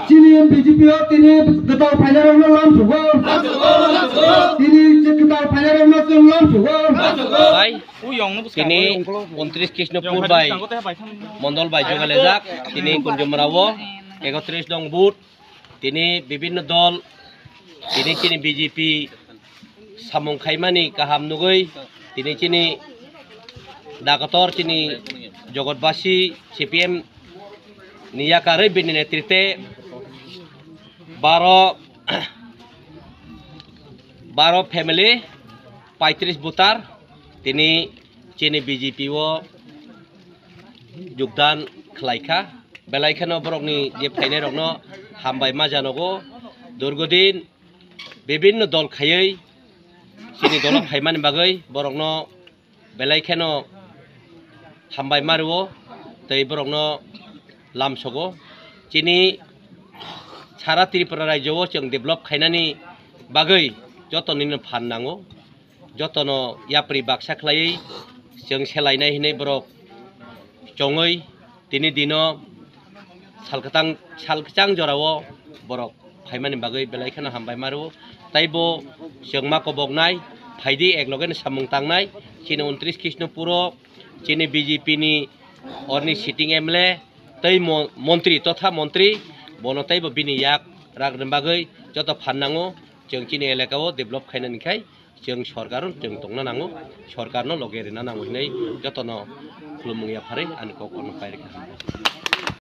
Chini BJP o tini ketal panjang lam sugo. Tini ketal panjang lam sugo. Baik, ini 29 Krishnapur by Mondol by Jogalejak, ini Kunjumrawo, 31 dong Bud, ini Bibin Dol, ini Chini BJP Samung Khaimani Kaham Nugoi, ini Chini Dakator Chini Jogotbasi CPM Niyakare Bini Netrite Baro family 35 butar tini Chini BJP wo যোগদান খালাইখা বেলাইখানো বরকনি যে ফাইনে রকনো হামবাই মা জানগো দীর্ঘদিন বিভিন্ন দল খাইयै চিনি দল ফাইমানি বাগৈ বরকনো বেলাইখানো হামবাই মারো তৈ বরকনো লামসগো চিনি সারা ত্রিপুরা রাজ্যও जों डेभेलप खायनानि बागै जतनिनो फान नांगौ जतनो याप्रि बाक्सा खलायै जों सेलायनाय हिनै बरक जङै दिनै दिनो सालखोचां जराव बरक फाइमानि बागै बेलायखानो हामबाय मारो ताइबो जों माको बगनाय फाइदि एकलगेन सामुं तांनाय चिनि 29 कृष्णपुर चिनि BJP नि अरनि सिटिं एमएलए तै मन्त्री तथा मन्त्री बनो ताइबो बिनि याक रागनि बागै जत फाननांगौ जों चिनि एलेकायाव डेभेलप खायनानिखाय जों सरकार जों दंना नांगौ सरकारनो लगे रेना नांगौ नै जतनो खुलुमु याफारै आंनि ककनो पाइरेखा